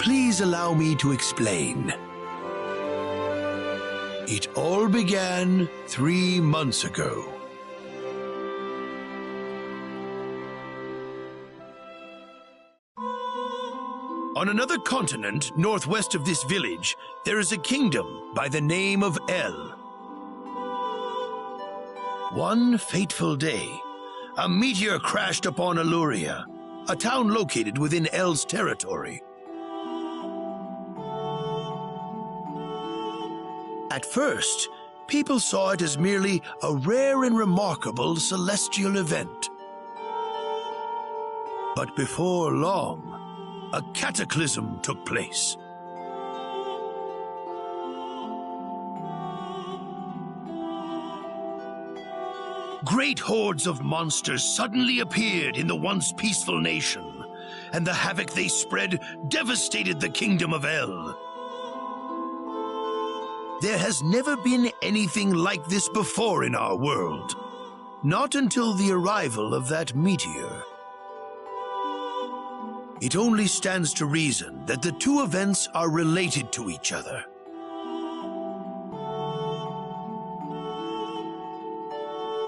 Please allow me to explain. It all began 3 months ago. On another continent, northwest of this village, there is a kingdom by the name of El. One fateful day, a meteor crashed upon Aluria, a town located within El's territory. At first, people saw it as merely a rare and remarkable celestial event. But before long, a cataclysm took place. Great hordes of monsters suddenly appeared in the once peaceful nation, and the havoc they spread devastated the kingdom of El. There has never been anything like this before in our world, not until the arrival of that meteor. It only stands to reason that the two events are related to each other.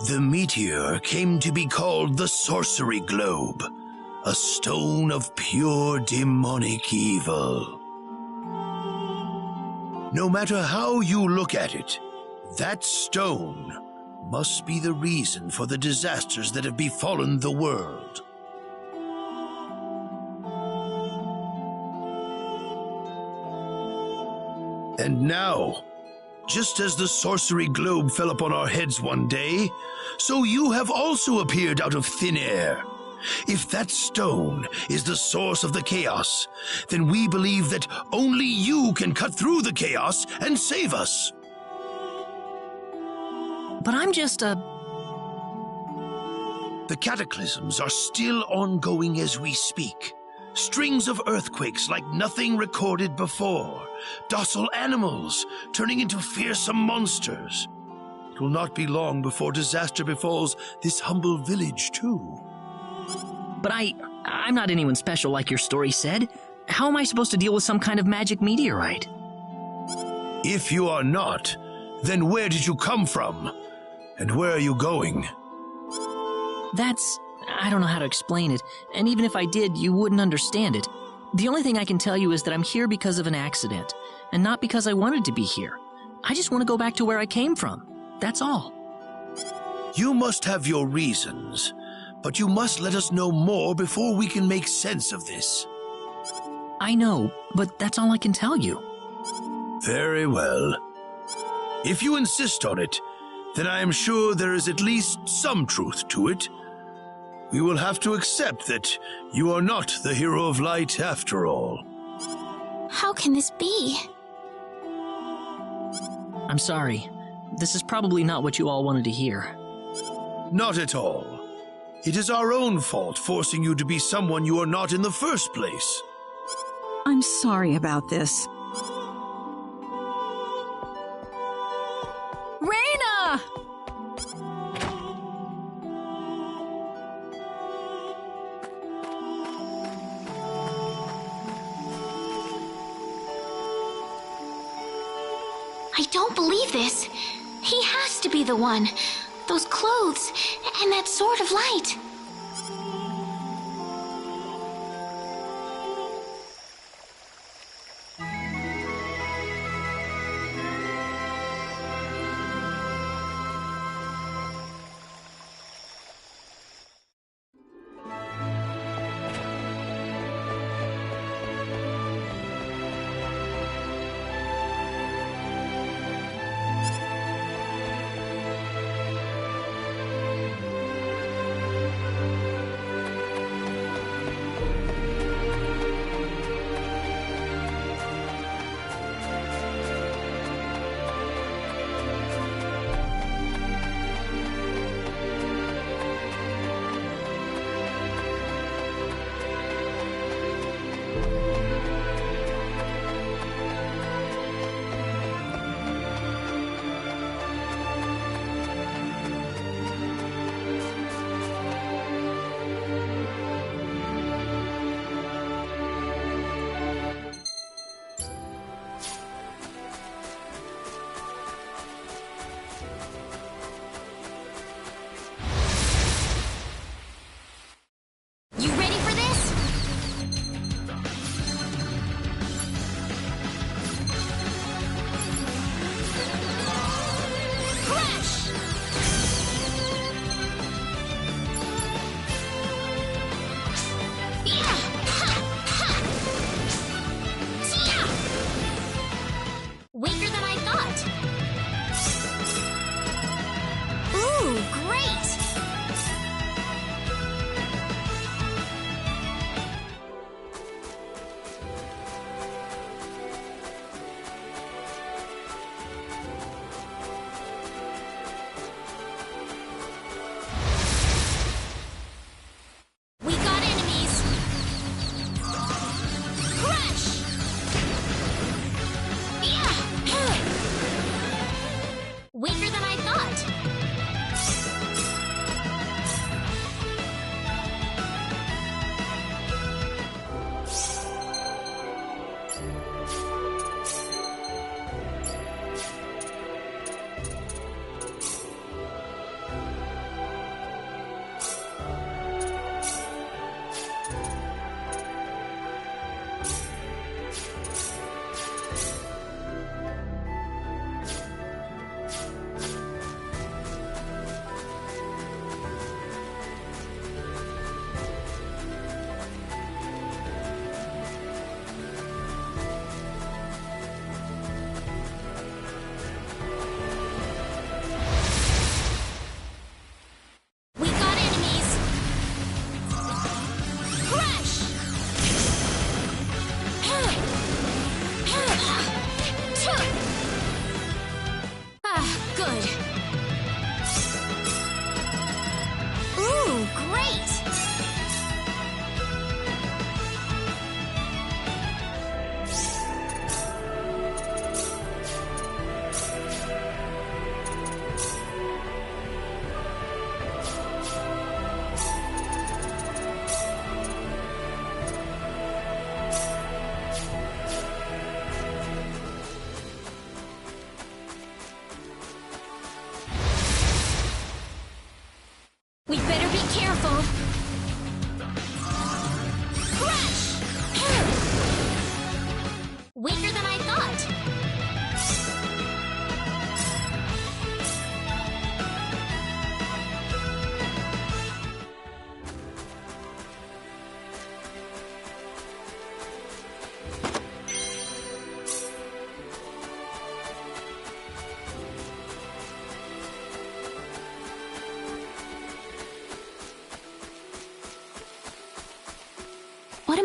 The meteor came to be called the Sorcery Globe, a stone of pure demonic evil. No matter how you look at it, that stone must be the reason for the disasters that have befallen the world. And now, just as the sorcery globe fell upon our heads one day, so you have also appeared out of thin air. If that stone is the source of the chaos, then we believe that only you can cut through the chaos and save us. But I'm just a... The cataclysms are still ongoing as we speak. Strings of earthquakes like nothing recorded before. Docile animals turning into fearsome monsters. It will not be long before disaster befalls this humble village, too. But I'm not anyone special like your story said. How am I supposed to deal with some kind of magic meteorite? If you are not, then where did you come from? And where are you going? I don't know how to explain it, and even if I did, you wouldn't understand it. The only thing I can tell you is that I'm here because of an accident, and not because I wanted to be here. I just want to go back to where I came from. That's all. You must have your reasons, but you must let us know more before we can make sense of this. I know, but that's all I can tell you. Very well. If you insist on it, then I am sure there is at least some truth to it. We will have to accept that you are not the hero of light after all. How can this be? I'm sorry. This is probably not what you all wanted to hear. Not at all. It is our own fault forcing you to be someone you are not in the first place. I'm sorry about this. Raina! I don't believe this. He has to be the one. Those clothes and that sword of light.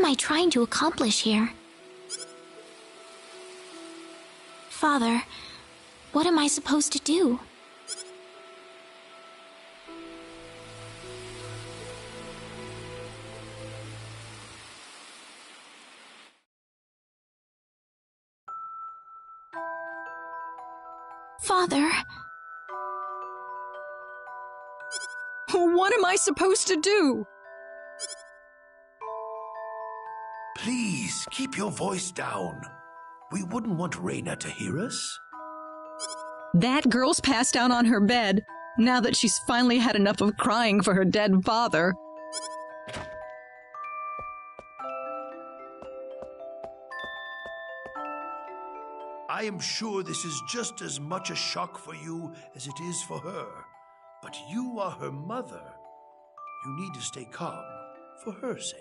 am I trying to accomplish here? Father, what am I supposed to do? Father... What am I supposed to do? Please, keep your voice down. We wouldn't want Reyna to hear us. That girl's passed out on her bed, now that she's finally had enough of crying for her dead father. I am sure this is just as much a shock for you as it is for her. But you are her mother. You need to stay calm for her sake.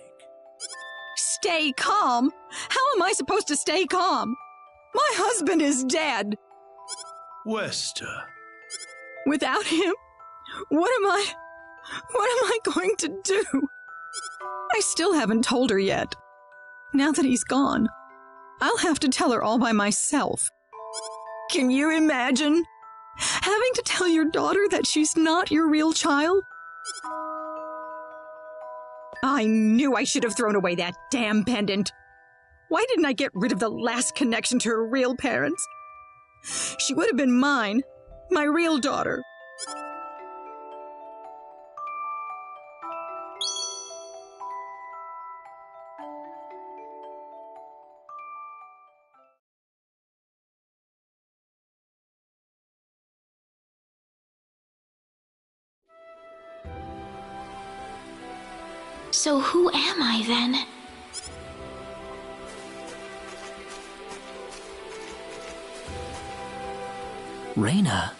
Stay calm? How am I supposed to stay calm? My husband is dead. Wester. Without him, what am I going to do? I still haven't told her yet. Now that he's gone, I'll have to tell her all by myself. Can you imagine? Having to tell your daughter that she's not your real child? I knew I should have thrown away that damn pendant. Why didn't I get rid of the last connection to her real parents? She would have been mine, my real daughter. So who am I then? Reyna.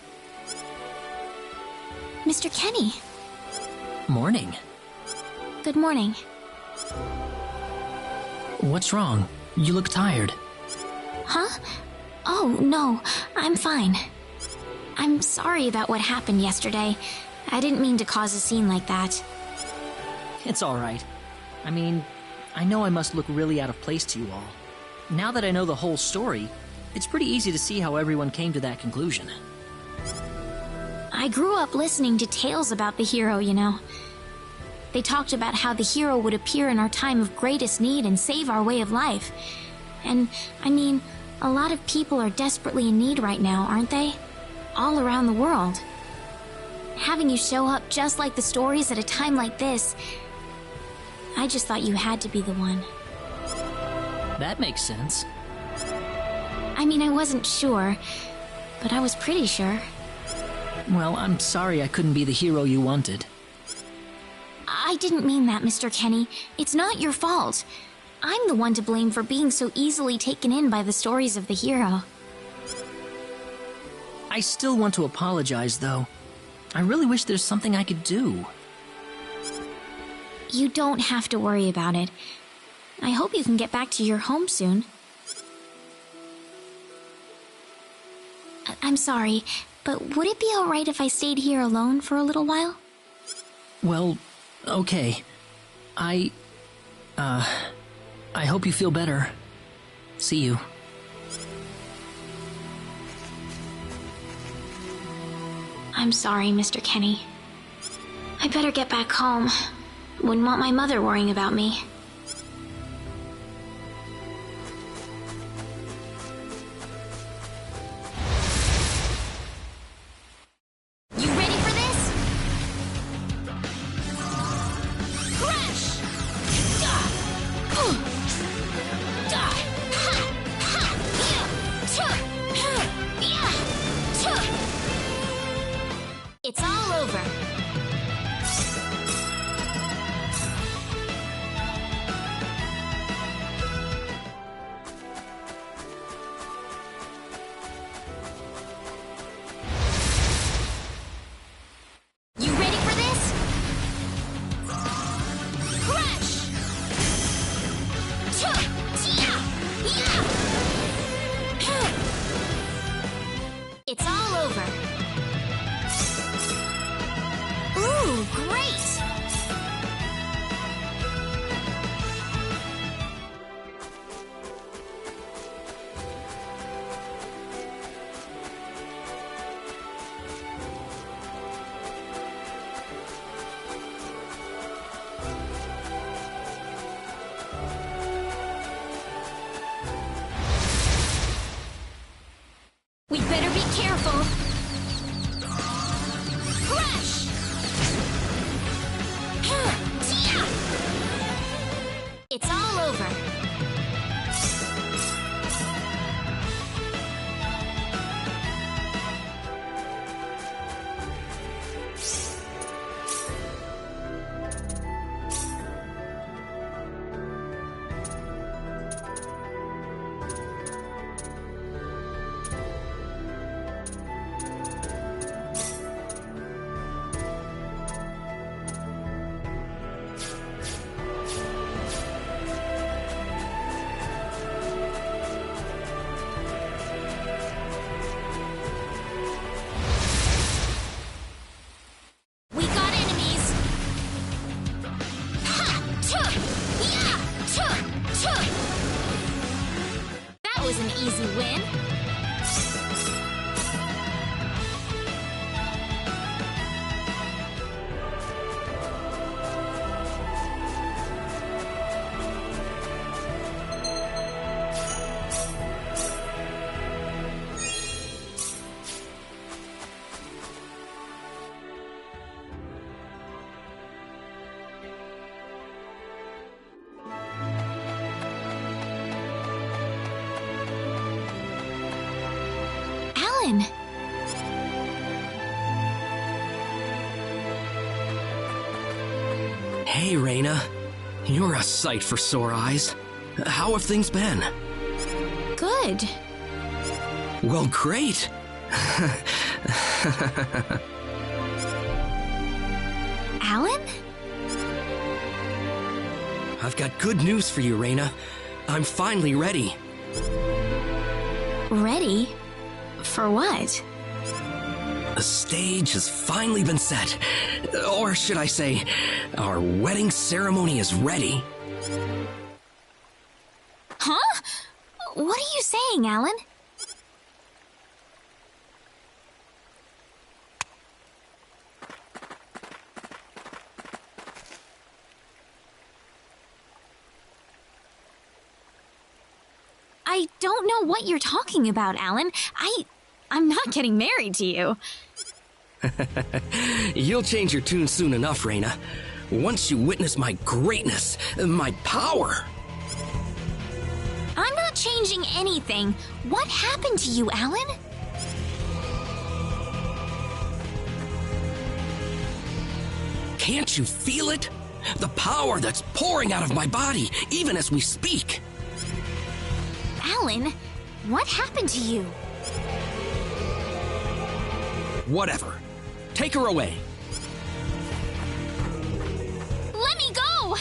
Mr. Kenny. Morning. Good morning. What's wrong? You look tired. Huh? Oh, no, I'm fine. I'm sorry about what happened yesterday. I didn't mean to cause a scene like that. It's all right. I mean, I know I must look really out of place to you all. Now that I know the whole story, it's pretty easy to see how everyone came to that conclusion. I grew up listening to tales about the hero, you know. They talked about how the hero would appear in our time of greatest need and save our way of life. And, I mean, a lot of people are desperately in need right now, aren't they? All around the world. Having you show up just like the stories at a time like this, I just thought you had to be the one. That makes sense. I mean, I wasn't sure, but I was pretty sure. Well, I'm sorry I couldn't be the hero you wanted. I didn't mean that, Mr. Kenny. It's not your fault. I'm the one to blame for being so easily taken in by the stories of the hero. I still want to apologize, though. I really wish there's something I could do. You don't have to worry about it. I hope you can get back to your home soon. I'm sorry, but would it be alright if I stayed here alone for a little while? Well, okay. I hope you feel better. See you. I'm sorry, Mr. Kenny. I better get back home. Wouldn't want my mother worrying about me. You ready for this? Crash! Da! Da! Ha! Ha! Yeah! Cha! Yeah! Cha! It's all over. You ready for this? Crash! Cha! Yeah! Yeah! It's all over. was an easy win. Alan! Hey, Raina. You're a sight for sore eyes. How have things been? Good. Well, great. Alan? I've got good news for you, Raina. I'm finally ready. Ready? For what? The stage has finally been set. Or should I say, our wedding ceremony is ready. Huh? What are you saying, Alan? I don't know what you're talking about, Alan. I'm not getting married to you. You'll change your tune soon enough, Raina. Once you witness my greatness, my power. I'm not changing anything. What happened to you, Alan? Can't you feel it? The power that's pouring out of my body, even as we speak. Alan, what happened to you? Whatever. Take her away. Let me go!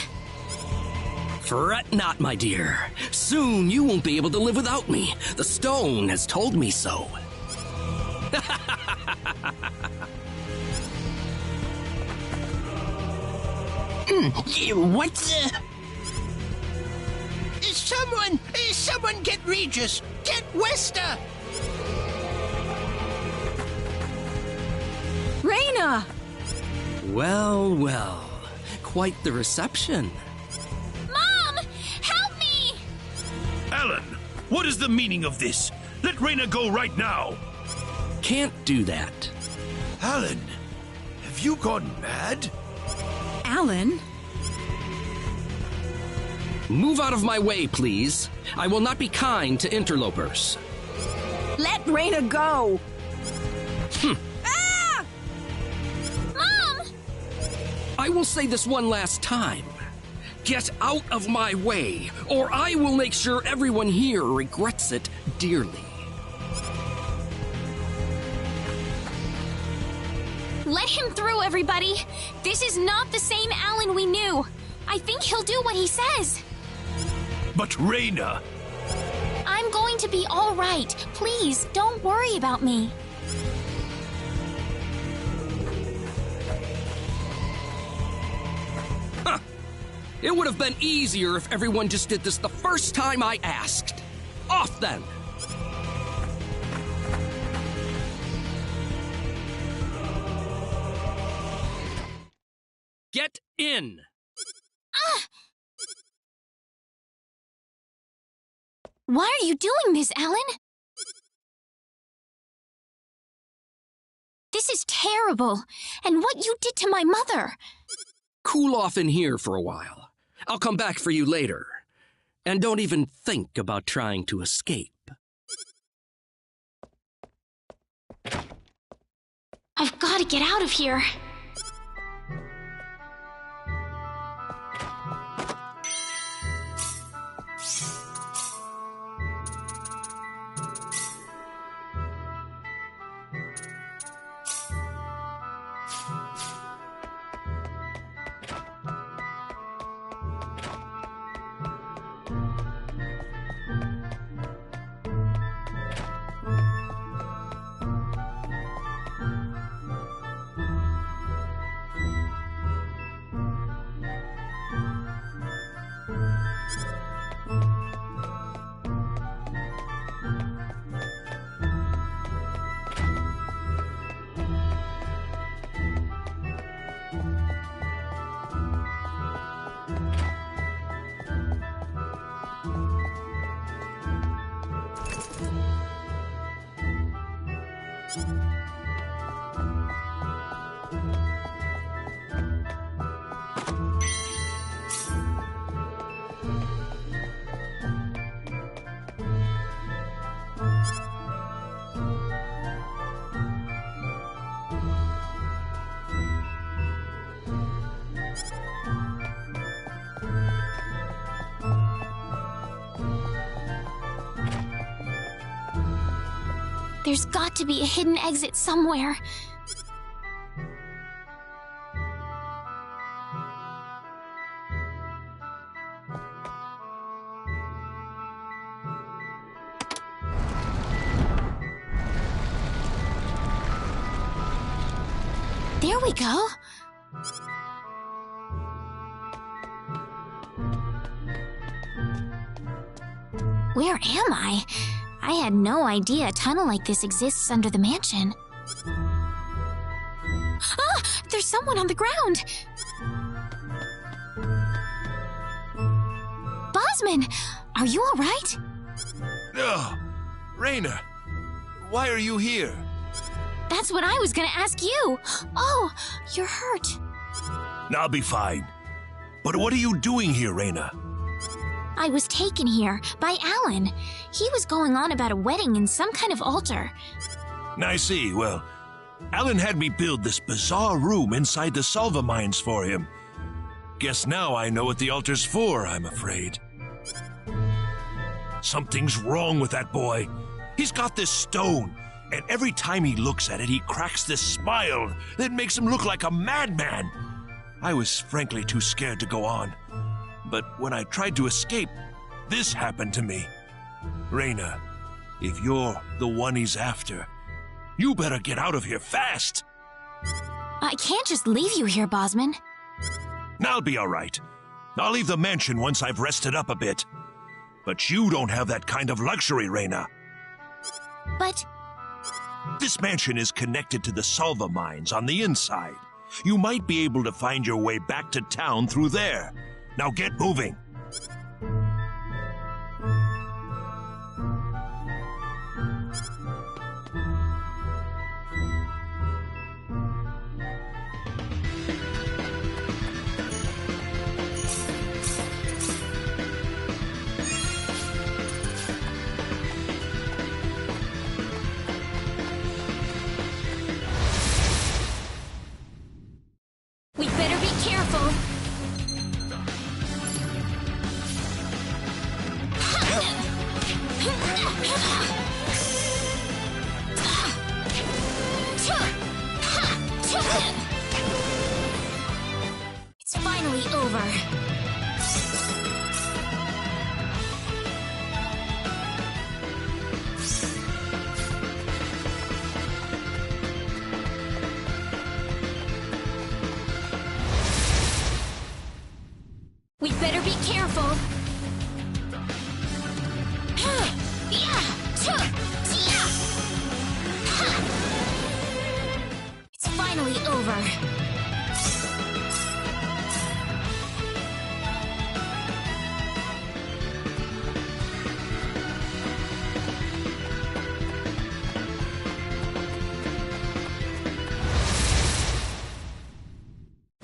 Fret not, my dear. Soon you won't be able to live without me. The stone has told me so. What the? Someone get Regis! Get Wester! Raina! Well, well. Quite the reception. Mom! Help me! Alan, what is the meaning of this? Let Raina go right now. Can't do that. Alan, have you gone mad? Alan? Move out of my way, please. I will not be kind to interlopers. Let Raina go! Ah! Mom! I will say this one last time. Get out of my way, or I will make sure everyone here regrets it dearly. Let him through, everybody! This is not the same Alan we knew! I think he'll do what he says! But Raina... I'm going to be all right. Please, don't worry about me. Huh. It would have been easier if everyone just did this the first time I asked. Off then! Get in! Why are you doing this, Alan? This is terrible. And what you did to my mother. Cool off in here for a while. I'll come back for you later. And don't even think about trying to escape. I've got to get out of here. There's got to be a hidden exit somewhere. There we go. Where am I? I had no idea a tunnel like this exists under the mansion. Ah! There's someone on the ground! Bosman! Are you alright? Oh, Raina, why are you here? That's what I was gonna ask you! Oh, you're hurt. I'll be fine. But what are you doing here, Raina? I was taken here by Alan. He was going on about a wedding in some kind of altar. I see. Well, Alan had me build this bizarre room inside the Salva mines for him. Guess now I know what the altar's for, I'm afraid. Something's wrong with that boy. He's got this stone, and every time he looks at it, he cracks this smile that makes him look like a madman. I was frankly too scared to go on. But when I tried to escape, this happened to me. Raina, if you're the one he's after, you better get out of here fast. I can't just leave you here, Bosman. I'll be all right. I'll leave the mansion once I've rested up a bit. But you don't have that kind of luxury, Raina. But this mansion is connected to the Salva mines on the inside. You might be able to find your way back to town through there. Now get moving. we better be careful. It's finally over. We better be careful. It's finally over.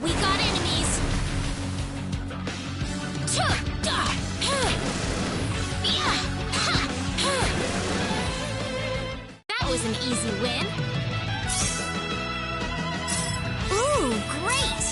We got enemies. That was an easy win. Ooh, great!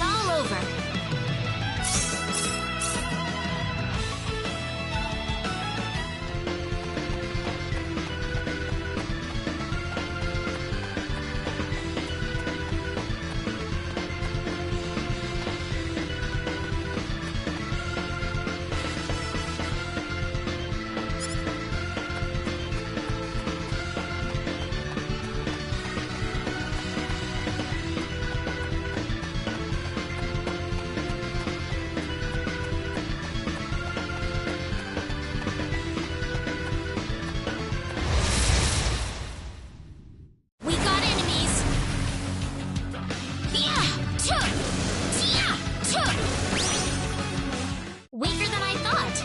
all over. We got enemies. Weaker than I thought.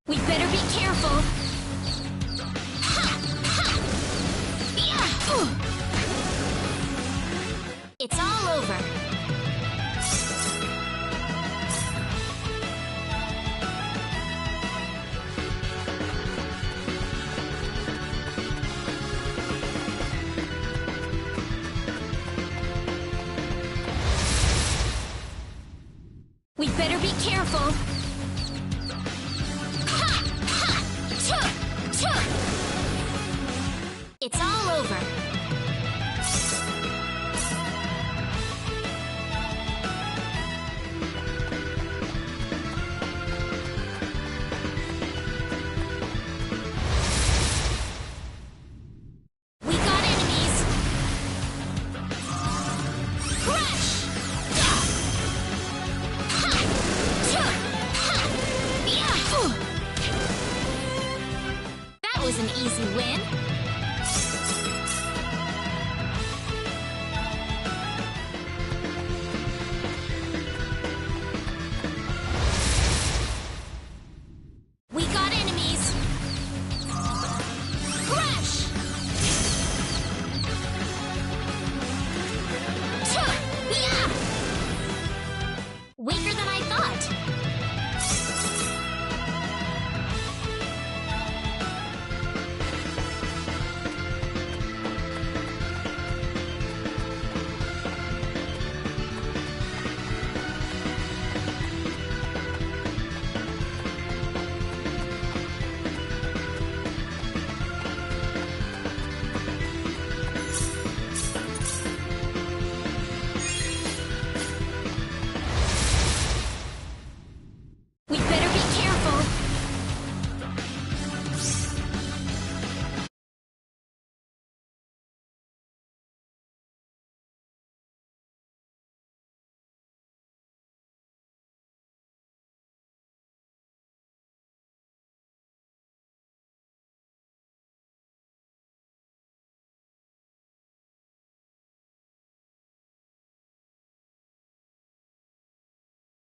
We better be careful. It's all over. We better be careful. It's all over. We got enemies. Crash! That was an easy win.